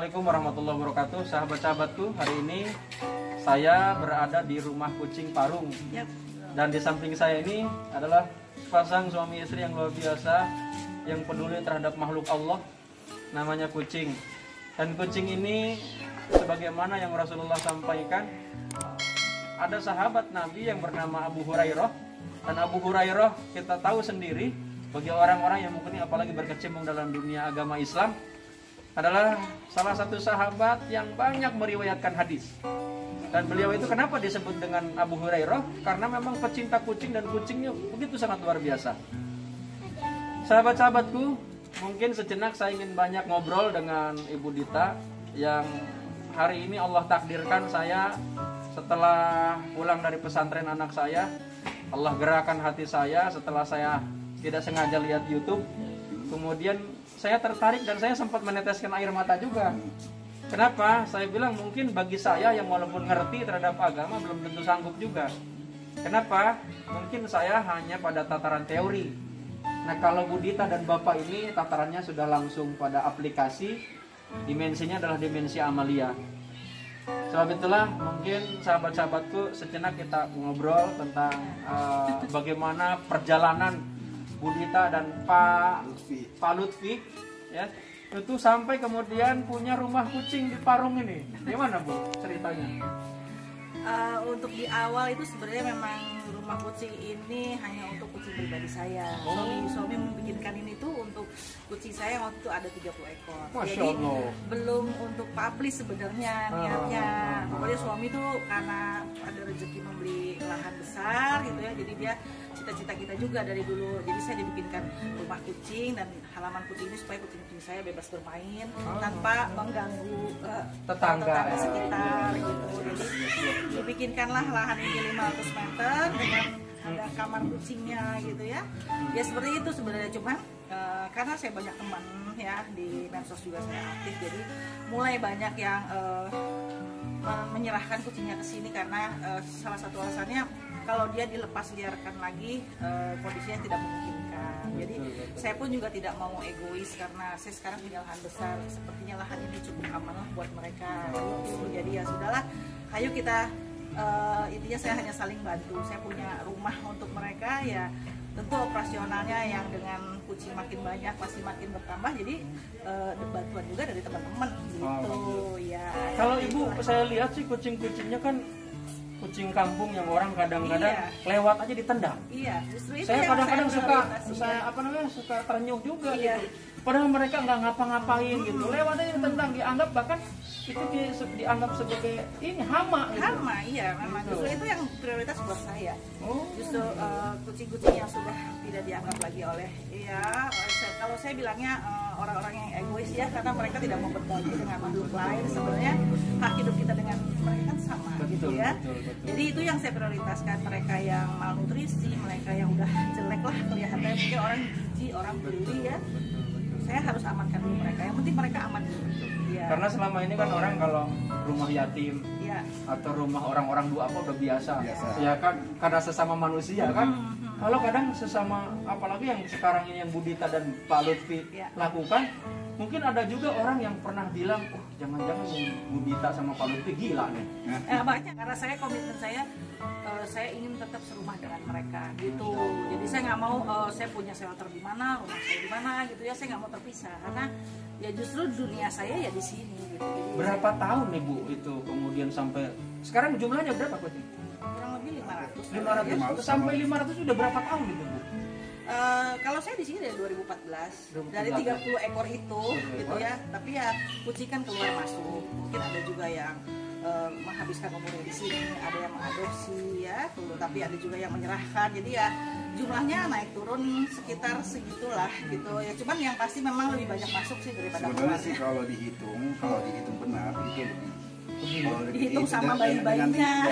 Assalamualaikum warahmatullahi wabarakatuh. Sahabat-sahabatku, hari ini saya berada di rumah kucing Parung. Dan di samping saya ini adalah pasang suami istri yang luar biasa, yang peduli terhadap makhluk Allah, namanya kucing. Dan kucing ini sebagaimana yang Rasulullah sampaikan, ada sahabat Nabi yang bernama Abu Hurairah. Dan Abu Hurairah kita tahu sendiri, bagi orang-orang yang mungkin apalagi berkecimpung dalam dunia agama Islam, adalah salah satu sahabat yang banyak meriwayatkan hadis. Dan beliau itu kenapa disebut dengan Abu Hurairah? Karena memang pecinta kucing dan kucingnya begitu sangat luar biasa. Sahabat-sahabatku, mungkin sejenak saya ingin banyak ngobrol dengan Ibu Dita, yang hari ini Allah takdirkan saya setelah pulang dari pesantren anak saya. Allah gerakan hati saya setelah saya tidak sengaja lihat YouTube. Kemudian saya tertarik dan saya sempat meneteskan air mata juga. Kenapa? Saya bilang mungkin bagi saya yang walaupun ngerti terhadap agama belum tentu sanggup juga. Kenapa? Mungkin saya hanya pada tataran teori. Nah, kalau Bu Dita dan Bapak ini tatarannya sudah langsung pada aplikasi, dimensinya adalah dimensi amalia. Sebab itulah mungkin sahabat-sahabatku sejenak kita ngobrol tentang bagaimana perjalanan Bu Dita dan Pak Lutfi, ya, itu sampai kemudian punya rumah kucing di Parung ini. Gimana Bu ceritanya? Untuk di awal itu sebenarnya memang rumah kucing ini hanya untuk kucing pribadi saya. Suami membikinkan ini tuh untuk kucing saya waktu itu ada 30 ekor. Masya Jadi Allah. belum untuk publish sebenarnya niatnya. Pokoknya suami tuh karena ada rezeki membeli lahan besar gitu ya. Jadi dia cita-cita kita juga dari dulu. Jadi saya dibikinkan rumah kucing dan halaman kucing ini supaya kucing-kucing saya bebas bermain tanpa mengganggu tetangga sekitar gitu. Jadi dibikinkanlah lahan ini 500 meter dengan ada kamar kucingnya gitu ya. Ya seperti itu sebenarnya, cuma karena saya banyak teman ya di medsos juga saya aktif, jadi mulai banyak yang menyerahkan kucingnya ke sini karena salah satu alasannya kalau dia dilepas liarkan lagi kondisinya tidak memungkinkan. Jadi saya pun juga tidak mau egois karena saya sekarang punya lahan besar, sepertinya lahan ini cukup aman lah buat mereka. Jadi ya sudahlah, ayo kita intinya saya hanya saling bantu. Saya punya rumah untuk mereka, ya tentu operasionalnya yang dengan kucing makin banyak pasti makin bertambah, jadi bantuan juga dari teman-teman gitu ya. Kalau Ibu saya lihat sih kucing-kucingnya kan kucing kampung yang orang kadang-kadang lewat aja ditendang. Iya, justru itu saya yang kadang-kadang suka prioritas, suka terenyuh juga gitu. Padahal mereka nggak ngapa-ngapain gitu, lewat aja ditendang, dianggap bahkan itu dianggap sebagai ini hama gitu. Hama, iya memang justru itu yang prioritas buat saya. Justru kucing-kucing yang sudah tidak dianggap lagi oleh kalau saya bilangnya orang-orang yang egois ya, karena mereka tidak mau berbagi dengan makhluk lain. Sebenarnya hak hidup kita dengan mereka kan sama gitu ya. Jadi itu yang saya prioritaskan, mereka yang malnutrisi, mereka yang udah jelek lah kelihatannya, mungkin orang jijik, orang peduli ya. Saya harus amankan dulu mereka, yang penting mereka aman dulu. Ya. Karena selama ini kan orang kalau rumah yatim atau rumah orang-orang dua apa udah biasa. Ya kan, karena sesama manusia kan. Kalau kadang sesama, apalagi yang sekarang ini yang Bu Dita dan Pak Lutfi lakukan, mungkin ada juga orang yang pernah bilang, oh jangan-jangan Bu Dita sama Pak Lutfi gila nih. Banyak, karena saya komitmen saya ingin tetap serumah dengan mereka gitu. Jadi saya nggak mau saya punya shelter di mana, rumah saya di mana gitu ya, saya nggak mau terpisah karena ya justru dunia saya ya di sini gitu. Jadi, berapa tahun nih Bu itu kemudian sampai sekarang jumlahnya berapa kucing? Kurang lebih 500. 500 sampai 500 sudah berapa tahun itu Bu? Kalau saya di sini dari 2014, dari 30 ekor itu gitu ya. Tapi ya kucing kan keluar masuk, mungkin ada juga yang menghabiskan umurnya di sini, ada yang mengadopsi ya, tapi ada juga yang menyerahkan. Jadi ya jumlahnya naik turun sekitar segitulah gitu ya. Cuman yang pasti memang lebih banyak masuk sih daripada sebenarnya sih kalau dihitung benar itu lebih dihitung sama bayi-bayinya.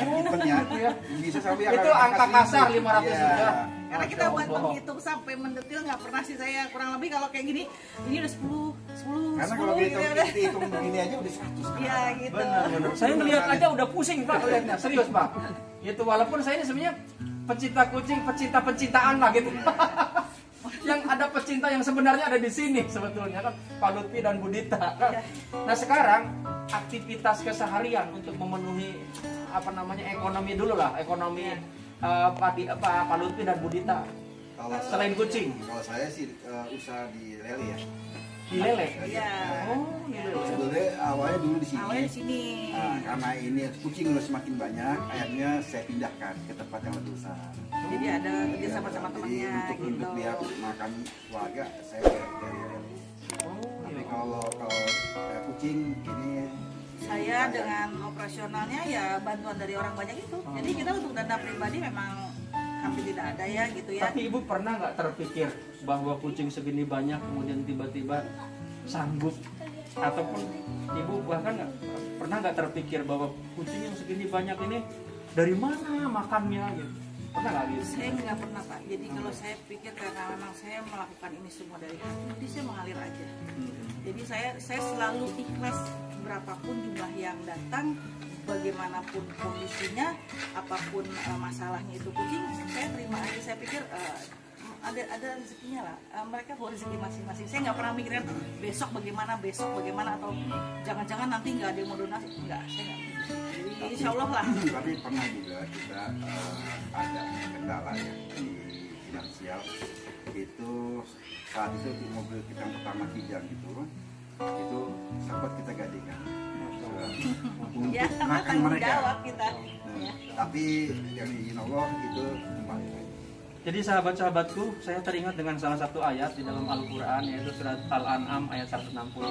Bisa sampai itu angka kasar 500 juga. Karena kita buat menghitung sampai mendetil nggak pernah sih saya, kurang lebih kalau kayak gini ini udah 10 karena kalau dihitung begini aja udah 100. Iya gitu. Benar. Saya ngeliat aja udah pusing Pak lihatnya, serius Pak. Itu walaupun saya ini sebenarnya pecinta kucing, pecintaan lah gitu. Yang ada pecinta cinta yang sebenarnya ada di sini sebetulnya kan, Pak Lutfi dan Bu Dita kan. Nah sekarang aktivitas keseharian untuk memenuhi ekonomi dulu lah, ekonomi Pak Lutfi dan Bu Dita. Selain kucing. Kalau saya sih usaha di lele ya. Di lele. Iya. Oh, di lele. Sebetulnya awalnya dulu di sini. Awalnya di sini. Nah, karena ini kucing udah semakin banyak, akhirnya saya pindahkan ke tempat yang lebih besar. Jadi ada kerja sama Jadi temannya untuk gitu. biar makan keluarga saya dari lele. Oh, Tapi iya. kalau kucing ini Saya dengan operasionalnya ya bantuan dari orang banyak itu. Jadi kita untuk dana pribadi memang hampir tidak ada ya gitu ya. Tapi ibu pernah nggak terpikir bahwa kucing segini banyak kemudian tiba-tiba sanggup, ataupun ibu bahkan pernah nggak terpikir bahwa kucing yang segini banyak ini dari mana makannya gitu? Pernah nggak gitu? Saya nggak pernah Pak. Jadi kalau saya pikir karena memang saya melakukan ini semua dari hati, jadi saya mengalir aja. Jadi saya selalu ikhlas berapapun jumlah yang datang, bagaimanapun kondisinya, apapun masalahnya itu kucing, saya terima aja. Saya pikir ada rezekinya lah. Mereka bawa rezeki masing-masing. Saya nggak pernah mikirin besok bagaimana atau jangan-jangan nanti nggak ada yang mau donasi. Enggak, saya nggak. Jadi insya Allah lah. Tapi pernah juga kita ada kendala ya di finansial. Itu saat itu di mobil kita yang pertama Kijang itu sempat kita gadekan untuk Ya, karena makan tanggung mereka. jawab kita. Nah, tapi yang izin Allah itu kembali. Jadi sahabat-sahabatku, saya teringat dengan salah satu ayat di dalam Al-Quran, yaitu surat Al-An'am ayat 160.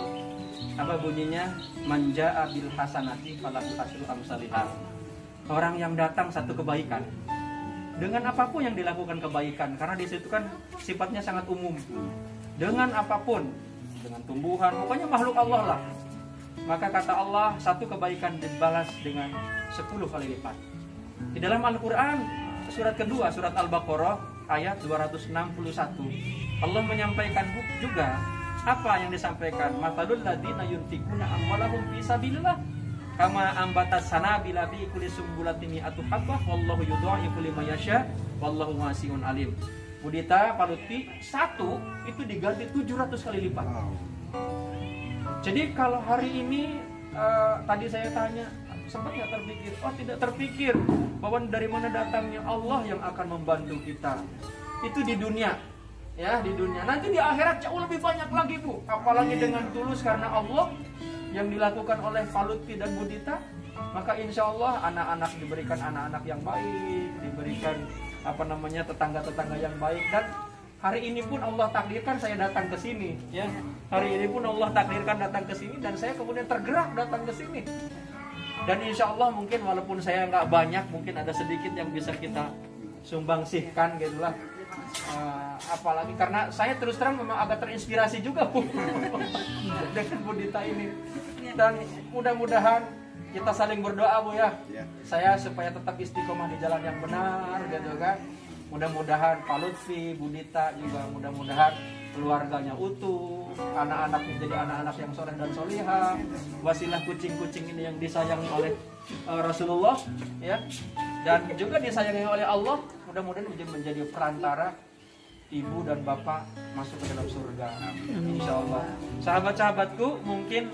Apa bunyinya? Manja'a bil hasanati falahu asyru amsalihha. Orang yang datang satu kebaikan, dengan apapun yang dilakukan kebaikan, karena di situ kan sifatnya sangat umum. Dengan apapun, dengan tumbuhan, pokoknya makhluk Allah lah. Maka kata Allah, satu kebaikan dibalas dengan 10 kali lipat. Di dalam Al-Quran, surat kedua, surat Al-Baqarah, ayat 261, Allah menyampaikan juga apa yang disampaikan. Matalul ladina yunfikuna amwalahum fi sabilillah kama ambatas sanabila fi kulli sumbulatin mi'atu habbah wallahu yudha'ifu liman yasha wallahu wasi'un alim. Budita, Pak Lutfi, satu itu diganti 700 kali lipat. Jadi kalau hari ini tadi saya tanya, sempat nggak terpikir? Oh, tidak terpikir bahwa dari mana datangnya Allah yang akan membantu kita. Itu di dunia, ya di dunia. Nanti di akhirat jauh lebih banyak lagi Bu. Apalagi dengan tulus karena Allah yang dilakukan oleh Pak Lutfi dan Bu Dita, maka insya Allah anak-anak diberikan anak-anak yang baik, diberikan tetangga-tetangga yang baik. Dan hari ini pun Allah takdirkan saya datang ke sini, ya. Hari ini pun Allah takdirkan datang ke sini dan saya kemudian tergerak datang ke sini. Dan insya Allah mungkin walaupun saya nggak banyak, mungkin ada sedikit yang bisa kita sumbangsihkan gitulah. Apalagi karena saya terus terang memang agak terinspirasi juga Bu dengan Bu Dita ini. Dan mudah-mudahan kita saling berdoa Bu ya. Saya supaya tetap istiqomah di jalan yang benar gitu kan. Mudah-mudahan Pak Lutfi, Bu Dita juga mudah-mudahan keluarganya utuh, anak-anak menjadi anak-anak yang soleh dan solihah, wasilah kucing-kucing ini yang disayangi oleh Rasulullah, ya, dan juga disayangi oleh Allah. Mudah-mudahan menjadi perantara ibu dan bapak masuk ke dalam surga. Insya Allah. Sahabat-sahabatku, mungkin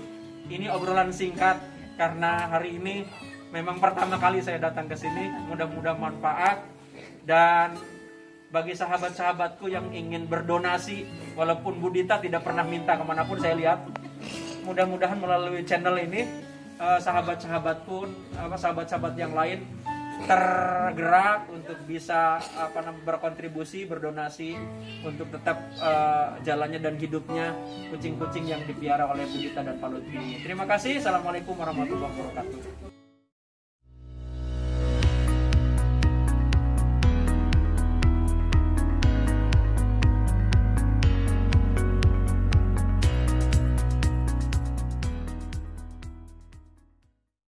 ini obrolan singkat karena hari ini memang pertama kali saya datang ke sini. Mudah-mudahan manfaat. Dan bagi sahabat-sahabatku yang ingin berdonasi, walaupun Bu Dita tidak pernah minta kemanapun saya lihat, mudah-mudahan melalui channel ini sahabat-sahabatku, sahabat-sahabat yang lain tergerak untuk bisa berkontribusi, berdonasi untuk tetap jalannya dan hidupnya kucing-kucing yang dipiara oleh Bu Dita dan Pak Lutfi. Terima kasih. Assalamualaikum warahmatullahi wabarakatuh.